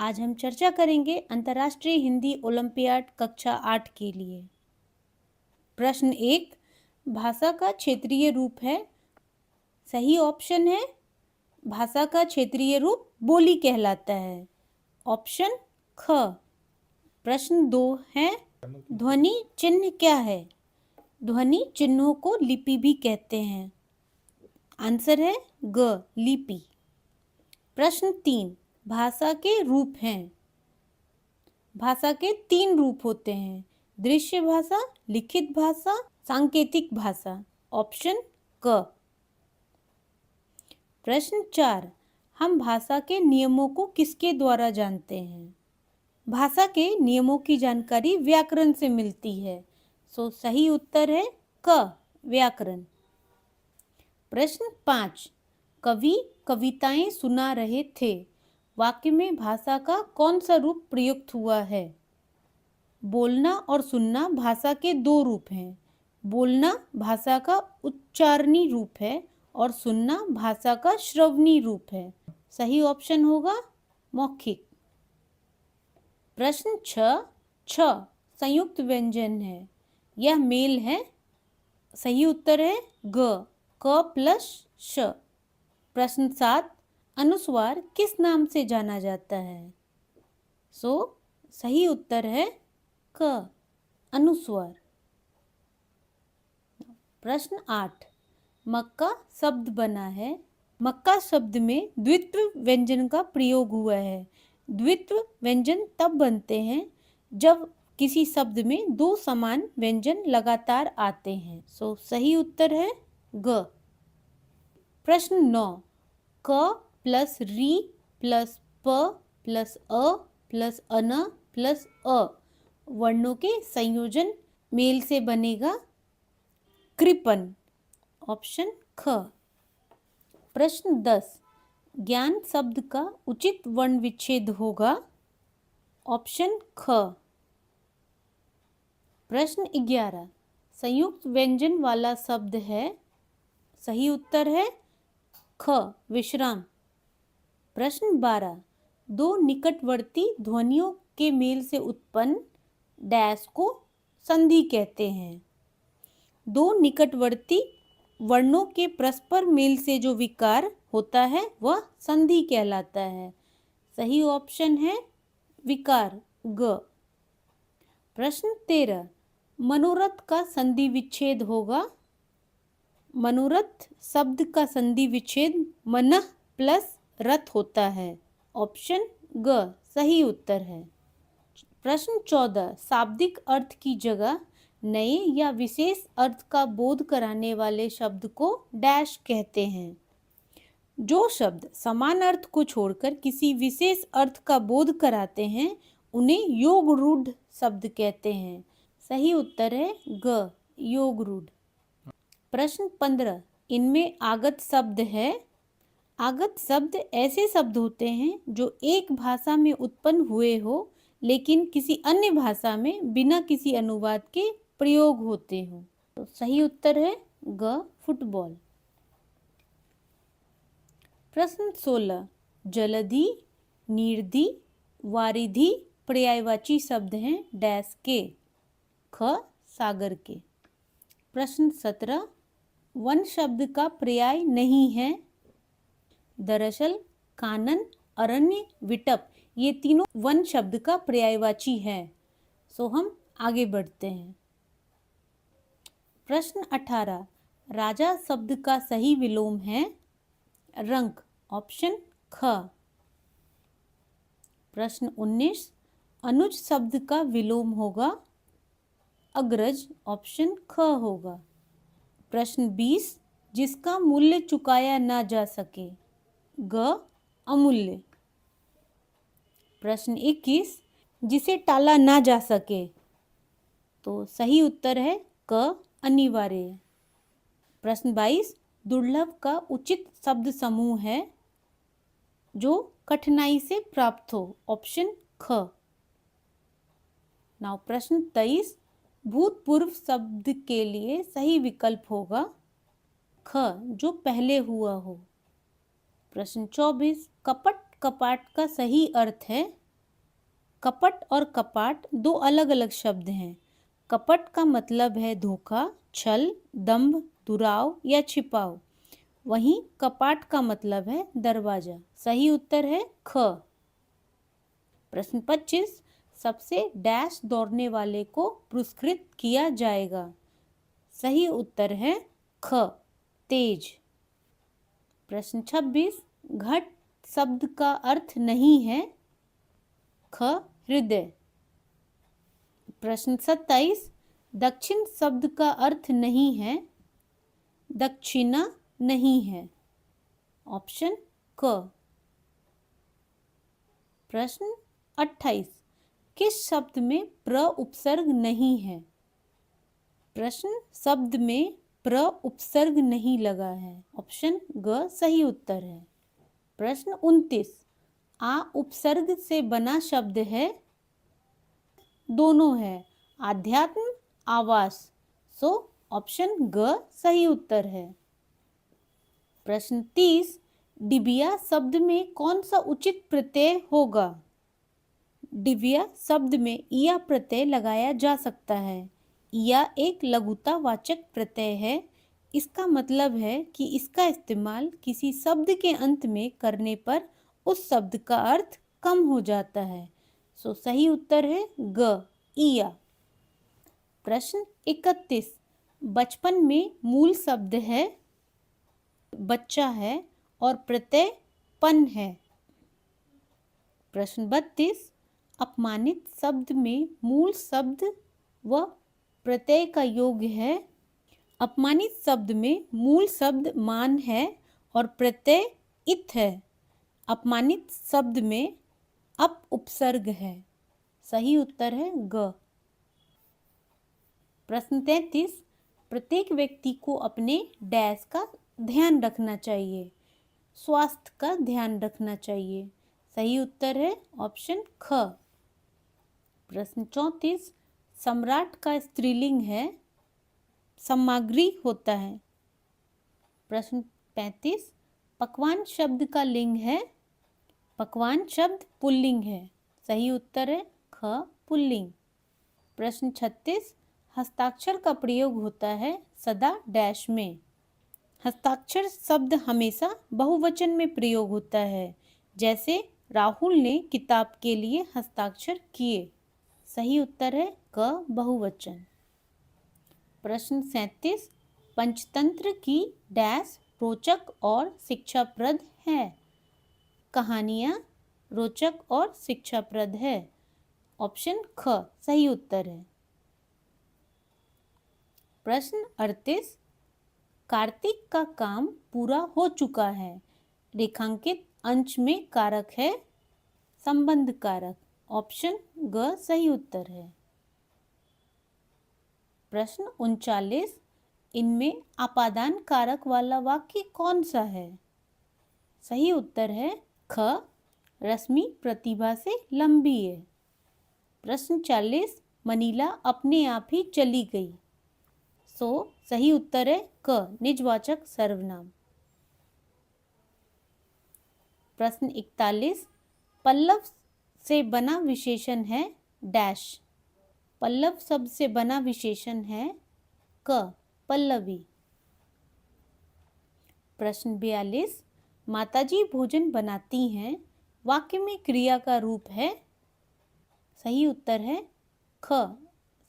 आज हम चर्चा करेंगे अंतर्राष्ट्रीय हिंदी ओलंपियाड कक्षा 8 के लिए। प्रश्न 1, भाषा का क्षेत्रीय रूप है। सही ऑप्शन है भाषा का क्षेत्रीय रूप बोली कहलाता है। ऑप्शन ख। प्रश्न 2 है, ध्वनि चिन्ह क्या है? ध्वनि चिन्हों को लिपि भी कहते हैं। आंसर है ग, लिपि। प्रश्न 3, भाषा के रूप हैं। भाषा के 3 रूप होते हैं, दृश्य भाषा, लिखित भाषा, सांकेतिक भाषा। ऑप्शन क। प्रश्न 4, हम भाषा के नियमों को किसके द्वारा जानते हैं? भाषा के नियमों की जानकारी व्याकरण से मिलती है। सही उत्तर है क, व्याकरण। प्रश्न 5, कवि कविताएं सुना रहे थे। वाक्य में भाषा का कौन सा रूप प्रयुक्त हुआ है? बोलना और सुनना भाषा के 2 रूप हैं। बोलना भाषा का उच्चारणी रूप है और सुनना भाषा का श्रवणी रूप है। सही ऑप्शन होगा मौखिक। प्रश्न 6, छ संयुक्त व्यंजन है, यह मेल है। सही उत्तर है ग, क प्लस श। प्रश्न 7, अनुस्वार किस नाम से जाना जाता है? सही उत्तर है क, अनुस्वार। प्रश्न 8, मक्का शब्द बना है। मक्का शब्द में द्वित्व व्यंजन का प्रयोग हुआ है। द्वित्व व्यंजन तब बनते हैं जब किसी शब्द में 2 समान व्यंजन लगातार आते हैं। सही उत्तर है ग। प्रश्न 9, क प्लस री प्लस प प्लस अ प्लस अन प्लस अ वर्णों के संयोजन मेल से बनेगा कृपन। ऑप्शन ख। प्रश्न 10, ज्ञान शब्द का उचित वर्ण विच्छेद होगा। ऑप्शन ख। प्रश्न 11, संयुक्त व्यंजन वाला शब्द है। सही उत्तर है ख, विश्राम। प्रश्न 12, 2 निकटवर्ती ध्वनियों के मेल से उत्पन्न डैश को संधि कहते हैं। 2 निकटवर्ती वर्णों के परस्पर मेल से जो विकार होता है वह संधि कहलाता है। सही ऑप्शन है विकार, ग। प्रश्न 13, मनोरथ का संधि विच्छेद होगा। मनोरथ शब्द का संधि विच्छेद मनः प्लस रथ होता है। ऑप्शन ग, सही उत्तर है। प्रश्न 14, शाब्दिक अर्थ की जगह नए या विशेष अर्थ का बोध कराने वाले शब्द को डैश कहते हैं। जो शब्द समान अर्थ को छोड़कर किसी विशेष अर्थ का बोध कराते हैं उन्हें योग रूढ़ शब्द कहते हैं। सही उत्तर है ग, योग रूढ़। प्रश्न 15, इनमें आगत शब्द है। आगत शब्द ऐसे शब्द होते हैं जो एक भाषा में उत्पन्न हुए हो लेकिन किसी अन्य भाषा में बिना किसी अनुवाद के प्रयोग होते हो। सही उत्तर है ग, फुटबॉल। प्रश्न 16, जलधि, नीरधि, वारिधि पर्यायवाची शब्द हैं डैश के। ख, सागर के। प्रश्न 17, वन शब्द का पर्याय नहीं है। दरअसल कानन, अरण्य, विटप ये तीनों वन शब्द का पर्यायवाची है। हम आगे बढ़ते हैं। प्रश्न 18, राजा शब्द का सही विलोम है रंक। ऑप्शन ख। प्रश्न 19, अनुज शब्द का विलोम होगा अग्रज। ऑप्शन ख होगा। प्रश्न 20, जिसका मूल्य चुकाया ना जा सके ग, अमूल्य। प्रश्न 21, जिसे टाला ना जा सके सही उत्तर है क, अनिवार्य। प्रश्न 22, दुर्लभ का उचित शब्द समूह है जो कठिनाई से प्राप्त हो। ऑप्शन ख। नाउ प्रश्न 23, भूतपूर्व शब्द के लिए सही विकल्प होगा ख, जो पहले हुआ हो। प्रश्न 24, कपट कपाट का सही अर्थ है कपट और कपाट दो अलग अलग शब्द हैं। कपट का मतलब है धोखा, छल, दंभ, दुराव या छिपाव। वहीं कपाट का मतलब है दरवाजा। सही उत्तर है ख। प्रश्न 25, सबसे डैश दौड़ने वाले को पुरस्कृत किया जाएगा। सही उत्तर है ख, तेज। प्रश्न 26, घट शब्द का अर्थ नहीं है। ख, हृदय। प्रश्न 27, दक्षिण शब्द का अर्थ नहीं है। दक्षिणा नहीं है। ऑप्शन क। प्रश्न 28, किस शब्द में प्र उपसर्ग नहीं है। प्रश्न शब्द में प्र उपसर्ग नहीं लगा है। ऑप्शन ग सही उत्तर है। प्रश्न 29, आ उपसर्ग से बना शब्द है। दोनों है, आध्यात्म, आवास। सो ऑप्शन ग सही उत्तर है। प्रश्न 30, डिबिया शब्द में कौन सा उचित प्रत्यय होगा। डिबिया शब्द में इया प्रत्यय लगाया जा सकता है। इया एक लघुता वाचक प्रत्यय है। इसका मतलब है कि इसका इस्तेमाल किसी शब्द के अंत में करने पर उस शब्द का अर्थ कम हो जाता है। सो सही उत्तर है ग, इया। प्रश्न 31, बचपन में मूल शब्द है बच्चा है और प्रत्यय पन है। प्रश्न 32, अपमानित शब्द में मूल शब्द व प्रत्यय का योग है। अपमानित शब्द में मूल शब्द मान है और प्रत्यय इत है। अपमानित शब्द में अप उपसर्ग है। सही उत्तर है ग। प्रश्न 33, प्रत्येक व्यक्ति को अपने डैश का ध्यान रखना चाहिए। स्वास्थ्य का ध्यान रखना चाहिए। सही उत्तर है ऑप्शन ख। प्रश्न 34, सम्राट का स्त्रीलिंग है, सामग्री होता है। प्रश्न 35, पकवान शब्द का लिंग है। पकवान शब्द पुल्लिंग है। सही उत्तर है ख, पुल्लिंग। प्रश्न 36, हस्ताक्षर का प्रयोग होता है सदा डैश में। हस्ताक्षर शब्द हमेशा बहुवचन में प्रयोग होता है। जैसे राहुल ने किताब के लिए हस्ताक्षर किए। सही उत्तर है क, बहुवचन। प्रश्न 37, पंचतंत्र की डैश रोचक और शिक्षाप्रद है। कहानियाँ रोचक और शिक्षाप्रद है। ऑप्शन ख सही उत्तर है। प्रश्न 38, कार्तिक का काम पूरा हो चुका है। रेखांकित अंश में कारक है संबंध कारक। ऑप्शन ग सही उत्तर है। प्रश्न 39, इनमें अपादान कारक वाला वाक्य कौन सा है। सही उत्तर है ख, रश्मि प्रतिभा से लंबी है। प्रश्न 40, मनीला अपने आप ही चली गई। सो सही उत्तर है क, निजवाचक सर्वनाम। प्रश्न 41, पल्लव से बना विशेषण है डैश। पल्लव शब्द से बना विशेषण है क, पल्लवी। प्रश्न 42, माताजी भोजन बनाती हैं, वाक्य में क्रिया का रूप है। सही उत्तर है ख,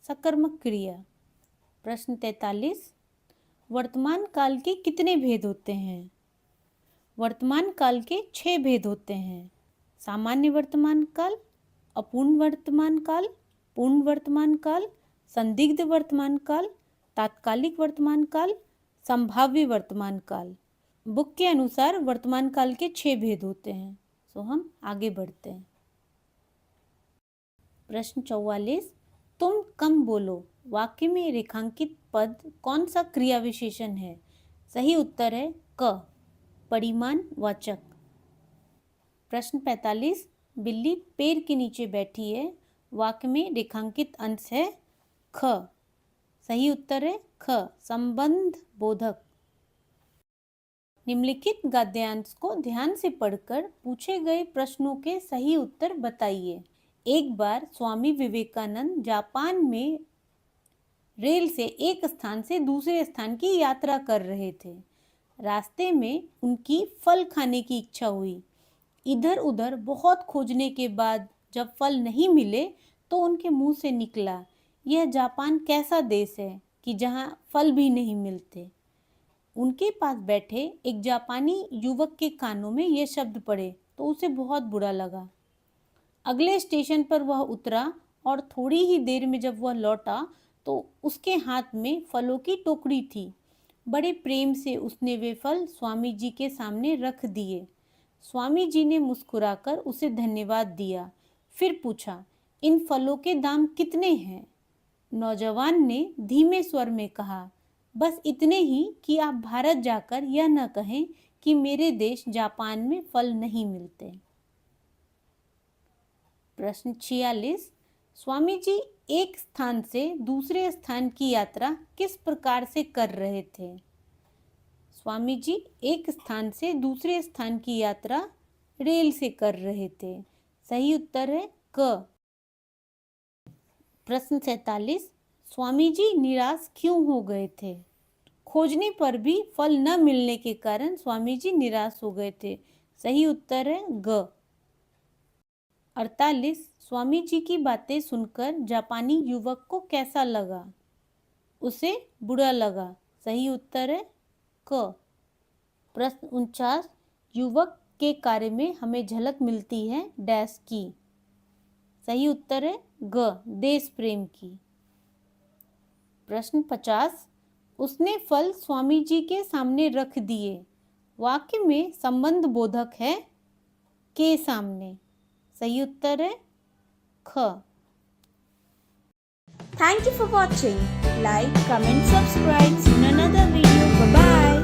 सकर्मक क्रिया। प्रश्न 43, वर्तमान काल के कितने भेद होते हैं। वर्तमान काल के 6 भेद होते हैं। सामान्य वर्तमान काल, अपूर्ण वर्तमान काल, पूर्ण वर्तमान काल, संदिग्ध वर्तमान काल, तात्कालिक वर्तमान काल, संभाव्य वर्तमान काल। बुक के अनुसार वर्तमान काल के 6 भेद होते हैं। सो हम आगे बढ़ते हैं। प्रश्न 44, तुम कम बोलो, वाक्य में रेखांकित पद कौन सा क्रिया विशेषण है। सही उत्तर है क, परिमाण वाचक। प्रश्न 45, बिल्ली पेड़ के नीचे बैठी है, वाक्य में रेखांकित अंश है ख। सही उत्तर है ख, संबंध बोधक। निम्नलिखित गद्यांश को ध्यान से पढ़कर पूछे गए प्रश्नों के सही उत्तर बताइए। एक बार स्वामी विवेकानंद जापान में रेल से एक स्थान से दूसरे स्थान की यात्रा कर रहे थे। रास्ते में उनकी फल खाने की इच्छा हुई। इधर उधर बहुत खोजने के बाद जब फल नहीं मिले तो उनके मुंह से निकला, यह जापान कैसा देश है कि जहाँ फल भी नहीं मिलते। उनके पास बैठे एक जापानी युवक के कानों में ये शब्द पड़े तो उसे बहुत बुरा लगा। अगले स्टेशन पर वह उतरा और थोड़ी ही देर में जब वह लौटा तो उसके हाथ में फलों की टोकरी थी। बड़े प्रेम से उसने वे फल स्वामी जी के सामने रख दिए। स्वामी जी ने मुस्कुराकर उसे धन्यवाद दिया। फिर पूछा, इन फलों के दाम कितने हैं? नौजवान ने धीमे स्वर में कहा, बस इतने ही कि आप भारत जाकर यह न कहें कि मेरे देश जापान में फल नहीं मिलते। प्रश्न 46। स्वामी जी एक स्थान से दूसरे स्थान की यात्रा किस प्रकार से कर रहे थे? स्वामी जी एक स्थान से दूसरे स्थान की यात्रा रेल से कर रहे थे। सही उत्तर है क। प्रश्न 47। स्वामी जी निराश क्यों हो गए थे? खोजने पर भी फल न मिलने के कारण स्वामी जी निराश हो गए थे। सही उत्तर है ग। 48। स्वामी जी की बातें सुनकर जापानी युवक को कैसा लगा? उसे बुरा लगा। सही उत्तर है क। प्रश्न 49। युवक के कार्य में हमें झलक मिलती है डैश की। सही उत्तर है ग, देश प्रेम की। प्रश्न 50। उसने फल स्वामी जी के सामने रख दिए। वाक्य में संबंध बोधक है के सामने। सही उत्तर है ख। Thank you for watching. Like, comment, subscribe. See you in another video. Bye bye.